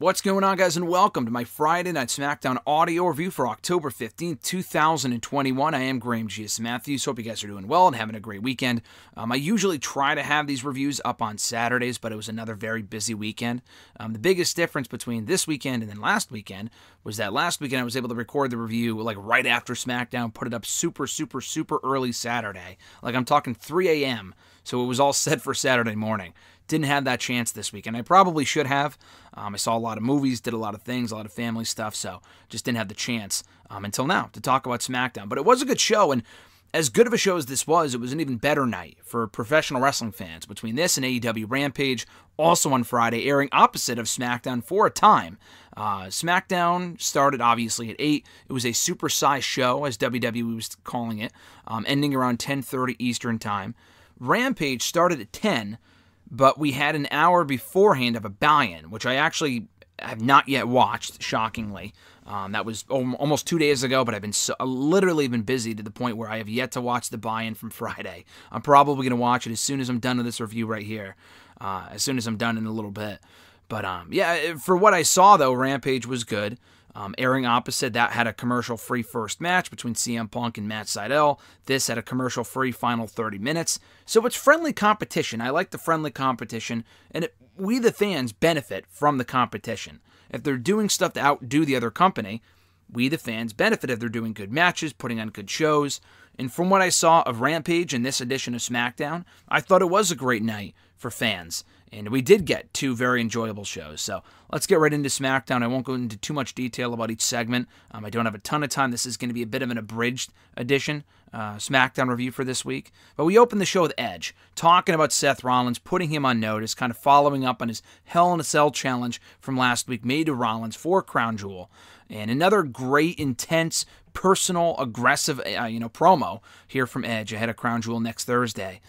What's going on, guys, and welcome to my Friday Night SmackDown audio review for October 15th, 2021. I am Graham G.S. Matthews. Hope you guys are doing well and having a great weekend. I usually try to have these reviews up on Saturdays, but it was another very busy weekend. The biggest difference between this weekend and then last weekend was that last weekend I was able to record the review like right after SmackDown, put it up super early Saturday. Like I'm talking 3 a.m., so it was all set for Saturday morning. Didn't have that chance this week, and I probably should have. I saw a lot of movies, did a lot of things, a lot of family stuff, so just didn't have the chance until now to talk about SmackDown. But it was a good show, and as good of a show as this was, it was an even better night for professional wrestling fans. Between this and AEW Rampage, also on Friday, airing opposite of SmackDown for a time. SmackDown started, obviously, at 8. It was a super-sized show, as WWE was calling it, ending around 10:30 Eastern Time. Rampage started at 10, but we had an hour beforehand of a buy-in, which I actually have not yet watched, shockingly. That was almost 2 days ago, but I've literally been busy to the point where I have yet to watch the buy-in from Friday. I'm probably going to watch it as soon as I'm done with this review right here, as soon as I'm done in a little bit. But yeah, for what I saw, though, Rampage was good. Airing opposite, that had a commercial-free first match between CM Punk and Matt Sydal. This had a commercial-free final 30 minutes. So it's friendly competition. I like the friendly competition, and we, the fans, benefit from the competition. If they're doing stuff to outdo the other company, we, the fans, benefit if they're doing good matches, putting on good shows. And from what I saw of Rampage in this edition of SmackDown, I thought it was a great night for fans. And we did get 2 very enjoyable shows. So let's get right into SmackDown. I won't go into too much detail about each segment. I don't have a ton of time. This is going to be a bit of an abridged edition, SmackDown review for this week. But we opened the show with Edge, talking about Seth Rollins, putting him on notice, kind of following up on his Hell in a Cell challenge from last week made to Rollins for Crown Jewel. And another great, intense, personal, aggressive promo here from Edge ahead of Crown Jewel next Thursday.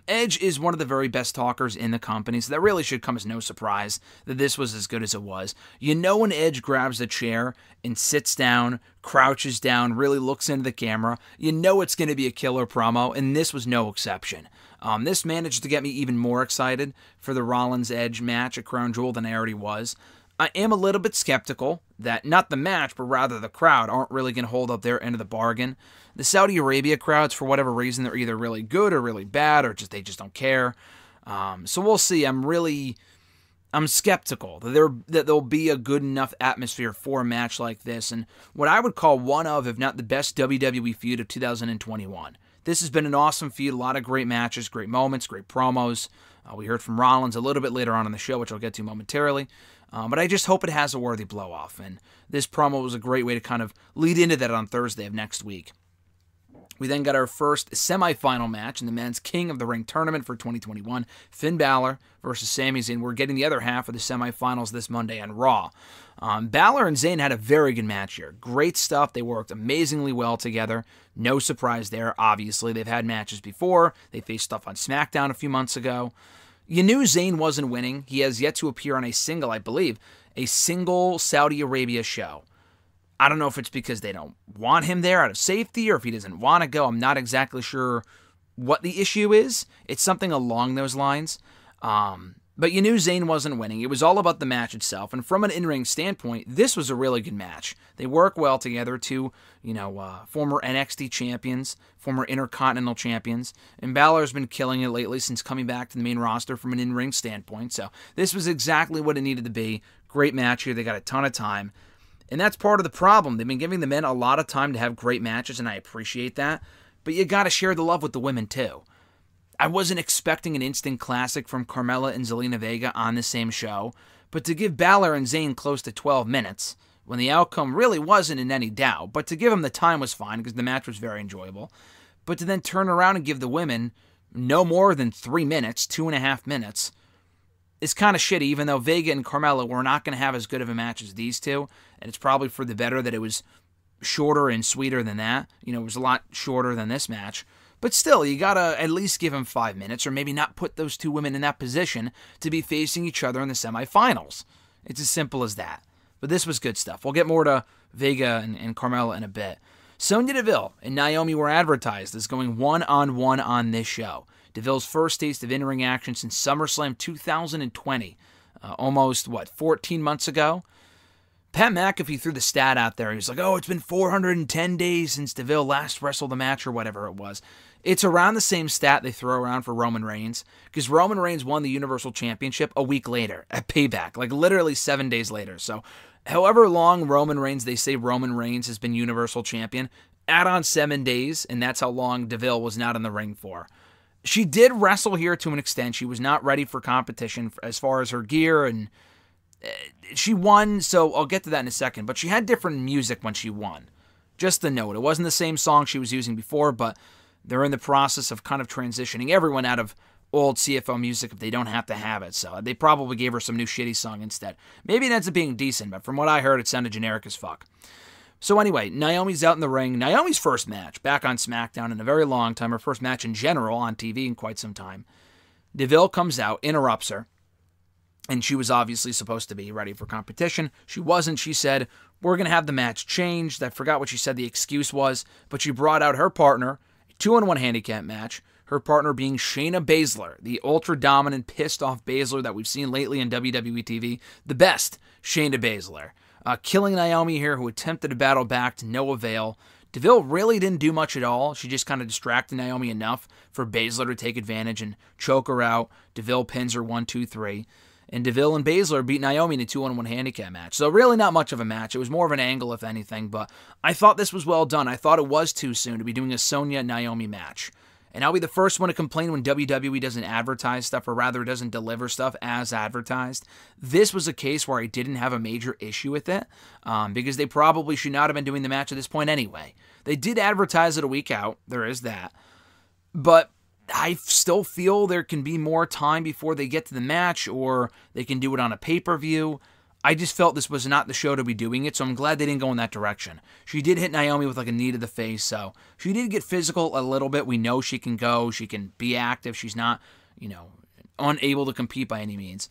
Edge is one of the very best talkers in the company, so that really should come as no surprise that this was as good as it was. You know when Edge grabs the chair and sits down, crouches down, really looks into the camera, you know it's going to be a killer promo, and this was no exception. This managed to get me even more excited for the Rollins-Edge match at Crown Jewel than I already was. I am a little bit skeptical that not the match, but rather the crowd aren't really going to hold up their end of the bargain. The Saudi Arabia crowds, for whatever reason, they're either really good or really bad, or they just don't care. So we'll see. I'm skeptical that there'll be a good enough atmosphere for a match like this, and what I would call one of, if not the best WWE feud of 2021. This has been an awesome feud, a lot of great matches, great moments, great promos. We heard from Rollins a little bit later on in the show, which I'll get to momentarily. But I just hope it has a worthy blow-off, and this promo was a great way to kind of lead into that on Thursday of next week. We then got our first semifinal match in the men's King of the Ring tournament for 2021, Finn Balor versus Sami Zayn. We're getting the other half of the semifinals this Monday on Raw. Balor and Zayn had a very good match here. Great stuff. They worked amazingly well together. No surprise there, obviously. They've had matches before. They faced stuff on SmackDown a few months ago. You knew Zayn wasn't winning. He has yet to appear on a single Saudi Arabia show. I don't know if it's because they don't want him there out of safety or if he doesn't want to go. I'm not exactly sure what the issue is. It's something along those lines. But you knew Zayn wasn't winning. It was all about the match itself. And from an in-ring standpoint, this was a really good match. They work well together, two, former NXT champions, former Intercontinental champions. And Balor's been killing it lately since coming back to the main roster from an in-ring standpoint. So this was exactly what it needed to be. Great match here. They got a ton of time. And that's part of the problem. They've been giving the men a lot of time to have great matches, and I appreciate that. But you got to share the love with the women, too. I wasn't expecting an instant classic from Carmella and Zelina Vega on the same show, but to give Balor and Zayn close to 12 minutes, when the outcome really wasn't in any doubt, but to give them the time was fine because the match was very enjoyable, but to then turn around and give the women no more than 3 minutes, 2.5 minutes, is kind of shitty, even though Vega and Carmella were not going to have as good of a match as these two, and it's probably for the better that it was shorter and sweeter than that. It was a lot shorter than this match. But still, you gotta at least give him 5 minutes, or maybe not put those two women in that position to be facing each other in the semifinals. It's as simple as that. But this was good stuff. We'll get more to Vega and Carmella in a bit. Sonya Deville and Naomi were advertised as going one-on-one on this show. Deville's first taste of in-ring action since SummerSlam 2020. almost, 14 months ago. Pat McAfee threw the stat out there. He was like, oh, it's been 410 days since Deville last wrestled the match or whatever it was. It's around the same stat they throw around for Roman Reigns, because Roman Reigns won the Universal Championship a week later at Payback, like literally 7 days later. So however long they say Roman Reigns has been Universal Champion, add on 7 days, and that's how long Deville was not in the ring for. She did wrestle here to an extent. She was not ready for competition as far as her gear, and she won, so I'll get to that in a second, but she had different music when she won. Just the note, it wasn't the same song she was using before, but they're in the process of kind of transitioning everyone out of old CFO music if they don't have to have it, so they probably gave her some new shitty song instead. Maybe it ends up being decent, but from what I heard, it sounded generic as fuck. So anyway, Naomi's out in the ring. Naomi's first match back on SmackDown in a very long time, her first match in general on TV in quite some time. Deville comes out, interrupts her, and she was obviously supposed to be ready for competition. She wasn't. She said, we're going to have the match changed. I forgot what she said the excuse was, but she brought out her partner, 2-on-1 handicap match, her partner being Shayna Baszler, the ultra-dominant, pissed-off Baszler that we've seen lately in WWE TV, the best Shayna Baszler. Killing Naomi here, who attempted to battle back to no avail. Deville really didn't do much at all. She just kind of distracted Naomi enough for Baszler to take advantage and choke her out. Deville pins her 1-2-3. And Deville and Baszler beat Naomi in a 2-on-1 handicap match. So really not much of a match. It was more of an angle, if anything. But I thought this was well done. I thought it was too soon to be doing a Sonya-Naomi match. And I'll be the first one to complain when WWE doesn't advertise stuff, or rather doesn't deliver stuff as advertised. This was a case where I didn't have a major issue with it, because they probably should not have been doing the match at this point anyway. They did advertise it a week out. There is that. But I still feel there can be more time before they get to the match, or they can do it on a pay-per-view. I just felt this was not the show to be doing it, so I'm glad they didn't go in that direction. She did hit Naomi with like a knee to the face, so she did get physical a little bit. We know she can go, she can be active. She's not, unable to compete by any means.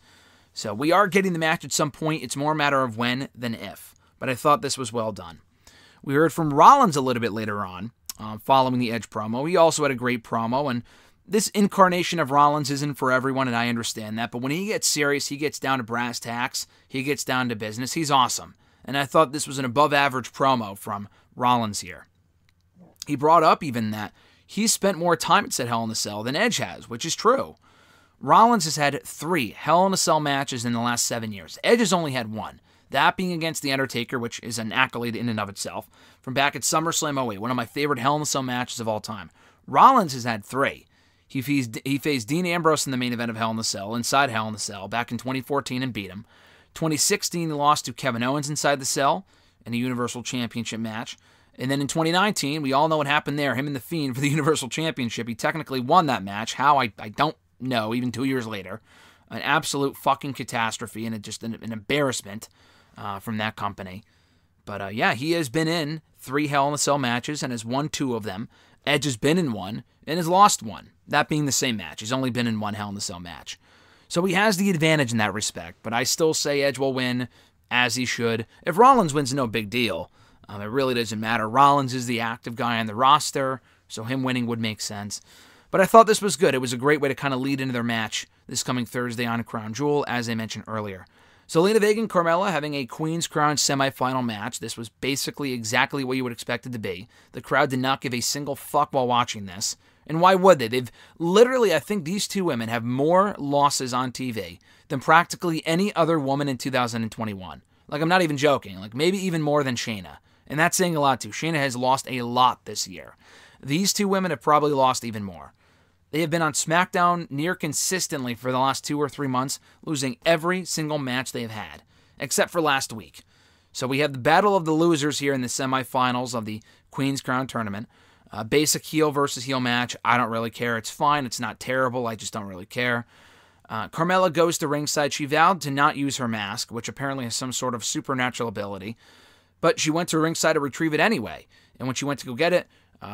So we are getting the match at some point. It's more a matter of when than if. But I thought this was well done. We heard from Rollins a little bit later on, following the Edge promo. He also had a great promo, and this incarnation of Rollins isn't for everyone, and I understand that, but when he gets serious, he gets down to brass tacks, he gets down to business, he's awesome. And I thought this was an above-average promo from Rollins here. He brought up even that he spent more time at Hell in a Cell than Edge has, which is true. Rollins has had 3 Hell in a Cell matches in the last 7 years. Edge has only had 1. That being against The Undertaker, which is an accolade in and of itself, from back at SummerSlam 08, one of my favorite Hell in a Cell matches of all time. Rollins has had 3. He faced Dean Ambrose in the main event of Hell in a Cell, inside Hell in a Cell, back in 2014 and beat him. 2016, he lost to Kevin Owens inside the Cell in a Universal Championship match. And then in 2019, we all know what happened there, him and The Fiend for the Universal Championship. He technically won that match. How, I don't know, even 2 years later. An absolute fucking catastrophe and just an embarrassment from that company. But yeah, he has been in 3 Hell in a Cell matches and has won 2 of them. Edge has been in 1 and has lost 1. That being the same match. He's only been in 1 Hell in a Cell match. So he has the advantage in that respect, but I still say Edge will win, as he should. If Rollins wins, no big deal. It really doesn't matter. Rollins is the active guy on the roster, so him winning would make sense. But I thought this was good. It was a great way to kind of lead into their match this coming Thursday on Crown Jewel, as I mentioned earlier. Zelina Vega and Carmella having a Queen's Crown semifinal match. This was basically exactly what you would expect it to be. The crowd did not give a single fuck while watching this. And why would they? They've literally, I think these 2 women have more losses on TV than practically any other woman in 2021. Like, I'm not even joking. Like, maybe even more than Shayna. And that's saying a lot, too. Shayna has lost a lot this year. These 2 women have probably lost even more. They have been on SmackDown near consistently for the last 2 or 3 months, losing every single match they have had, except for last week. So we have the battle of the losers here in the semifinals of the Queen's Crown tournament. Basic heel versus heel match. I don't really care. It's fine. It's not terrible. I just don't really care. Carmella goes to ringside. She vowed to not use her mask, which apparently has some sort of supernatural ability. But she went to ringside to retrieve it anyway. And when she went to go get it,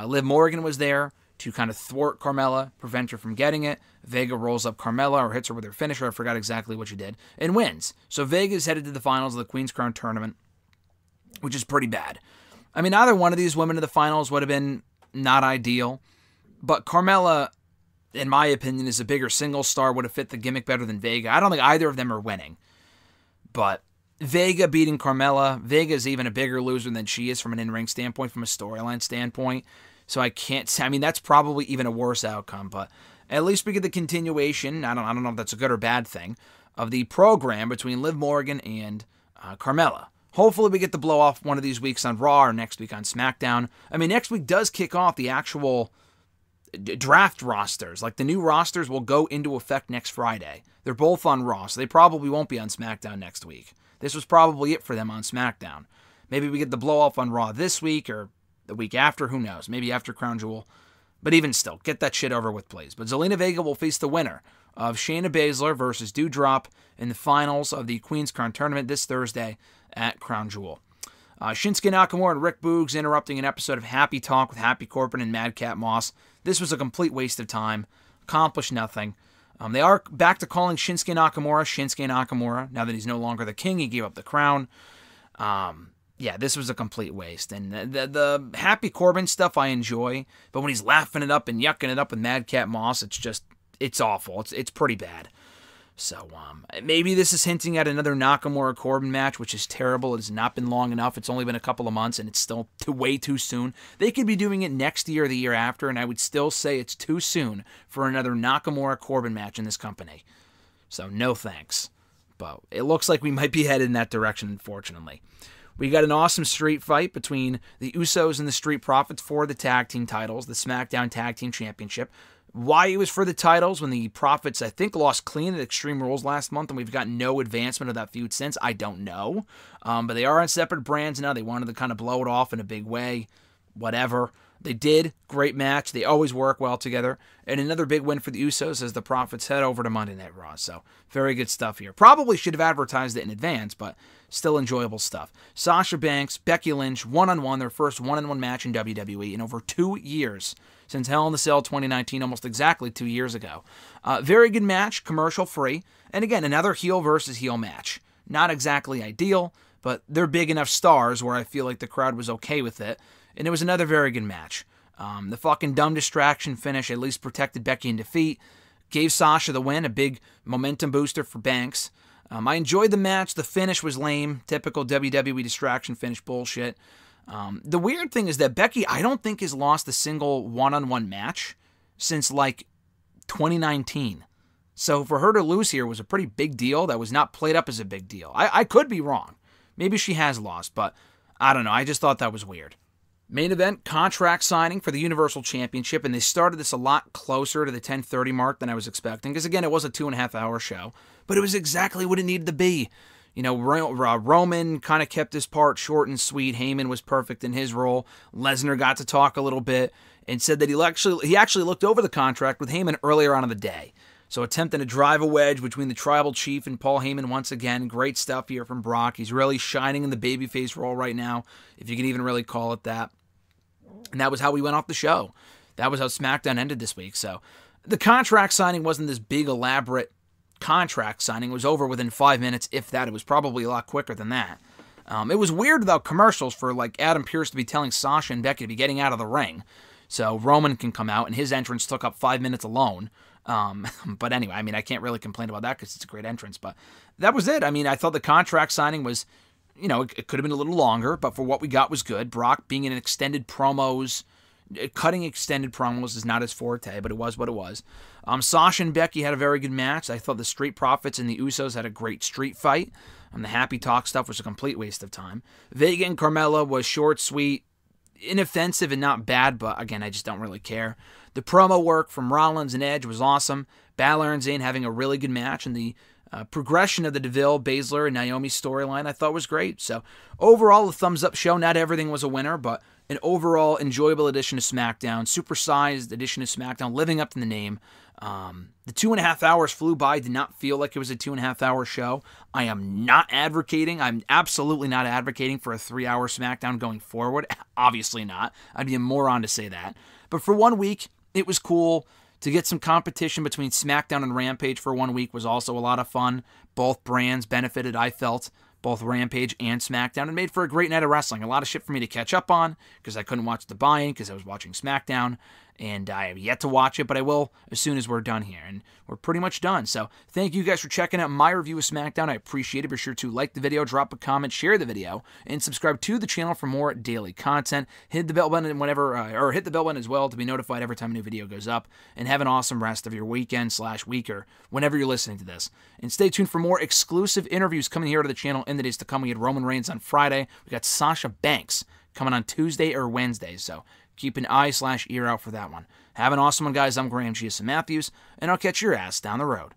Liv Morgan was there to kind of thwart Carmella, prevent her from getting it. Vega rolls up Carmella or hits her with her finisher. I forgot exactly what she did. And wins. So Vega is headed to the finals of the Queen's Crown tournament, which is pretty bad. I mean, either one of these women in the finals would have been not ideal. But Carmella, in my opinion, is a bigger single star, would have fit the gimmick better than Vega. I don't think either of them are winning. But Vega beating Carmella, Vega's even a bigger loser than she is from an in-ring standpoint, from a storyline standpoint. So I can't, I mean, that's probably even a worse outcome, but at least we get the continuation, I don't know if that's a good or bad thing, of the program between Liv Morgan and Carmella. Hopefully we get to blow off one of these weeks on Raw or next week on SmackDown. I mean, next week does kick off the actual draft rosters. Like, the new rosters will go into effect next Friday. They're both on Raw, so they probably won't be on SmackDown next week. This was probably it for them on SmackDown. Maybe we get the blow off on Raw this week or the week after, who knows? Maybe after Crown Jewel. But even still, get that shit over with, please. But Zelina Vega will face the winner of Shayna Baszler versus Doudrop in the finals of the Queen's Crown Tournament this Thursday at Crown Jewel. Shinsuke Nakamura and Rick Boogs interrupting an episode of Happy Talk with Happy Corbin and Madcap Moss. This was a complete waste of time. Accomplished nothing. They are back to calling Shinsuke Nakamura, now that he's no longer the king. He gave up the crown. Yeah, this was a complete waste. And the Happy Corbin stuff I enjoy, but when he's laughing it up and yucking it up with Madcap Moss, it's awful. It's pretty bad. So maybe this is hinting at another Nakamura-Corbin match, which is terrible. It has not been long enough. It's only been a couple of months, and it's still way too soon. They could be doing it next year or the year after, and I would still say it's too soon for another Nakamura-Corbin match in this company. So no thanks. But it looks like we might be headed in that direction, unfortunately. We got an awesome street fight between the Usos and the Street Profits for the tag team titles, the SmackDown Tag Team Championship. Why it was for the titles when the Profits, I think, lost clean at Extreme Rules last month and we've got no advancement of that feud since, I don't know. But they are on separate brands now. They wanted to kind of blow it off in a big way. Whatever. They did. Great match. They always work well together. And another big win for the Usos as the Profits head over to Monday Night Raw. So, very good stuff here. Probably should have advertised it in advance, but still enjoyable stuff. Sasha Banks, Becky Lynch, one-on-one, their first one-on-one match in WWE in over 2 years. Since Hell in the Cell 2019, almost exactly 2 years ago. Very good match, commercial-free. And again, another heel versus heel match. Not exactly ideal, but they're big enough stars where I feel like the crowd was okay with it. And it was another very good match. The fucking dumb distraction finish at least protected Becky in defeat. Gave Sasha the win, a big momentum booster for Banks. I enjoyed the match. The finish was lame. Typical WWE distraction finish bullshit. The weird thing is that Becky, I don't think, has lost a single one-on-one match since, like, 2019. So for her to lose here was a pretty big deal that was not played up as a big deal. I could be wrong. Maybe she has lost, but I don't know. I just thought that was weird. Main event, contract signing for the Universal Championship, and they started this a lot closer to the 10:30 mark than I was expecting, because, again, it was a 2.5-hour show, but it was exactly what it needed to be. You know, Roman kind of kept his part short and sweet. Heyman was perfect in his role. Lesnar got to talk a little bit and said that he actually looked over the contract with Heyman earlier on in the day. So attempting to drive a wedge between the Tribal Chief and Paul Heyman once again. Great stuff here from Brock. He's really shining in the babyface role right now, if you can even really call it that. And that was how we went off the show. That was how SmackDown ended this week. So the contract signing wasn't this big, elaborate contract signing. It was over within 5 minutes, if that. It was probably a lot quicker than that. It was weird without commercials for, like, Adam Pearce to be telling Sasha and Becky to be getting out of the ring so Roman can come out, and his entrance took up 5 minutes alone. But anyway, I mean, I can't really complain about that because it's a great entrance, but that was it. I mean, I thought the contract signing was, you know, it could have been a little longer, but for what we got was good. Brock being in extended promos, cutting extended promos is not his forte, but it was what it was. Sasha and Becky had a very good match. I thought the Street Profits and the Usos had a great street fight. The Happy Talk stuff was a complete waste of time. Vega and Carmella was short, sweet, inoffensive, and not bad, but again, I just don't really care. The promo work from Rollins and Edge was awesome. Balor and Zayn having a really good match, and the progression of the Deville, Baszler, and Naomi storyline I thought was great. So overall, a thumbs-up show. Not everything was a winner, but an overall enjoyable edition of SmackDown, super-sized edition of SmackDown, living up to the name. The 2.5 hours flew by. Did not feel like it was a 2.5-hour show. I am not advocating. I'm absolutely not advocating for a 3-hour SmackDown going forward. Obviously not. I'd be a moron to say that. But for 1 week, it was cool. To get some competition between SmackDown and Rampage for 1 week was also a lot of fun. Both brands benefited, I felt, both Rampage and SmackDown, and made for a great night of wrestling. A lot of shit for me to catch up on because I couldn't watch the buy-in because I was watching SmackDown. and I have yet to watch it, but I will as soon as we're done here, and we're pretty much done. So thank you guys for checking out my review of SmackDown. I appreciate it. Be sure to like the video, drop a comment, share the video, and subscribe to the channel for more daily content. Hit the bell button or hit the bell button as well to be notified every time a new video goes up, and have an awesome rest of your weekend/week or whenever you're listening to this. And stay tuned for more exclusive interviews coming here to the channel in the days to come. We had Roman Reigns on Friday. We got Sasha Banks coming on Tuesday or Wednesday, so keep an eye/ear out for that one. Have an awesome one, guys. I'm Graham G.S. Matthews, and I'll catch your ass down the road.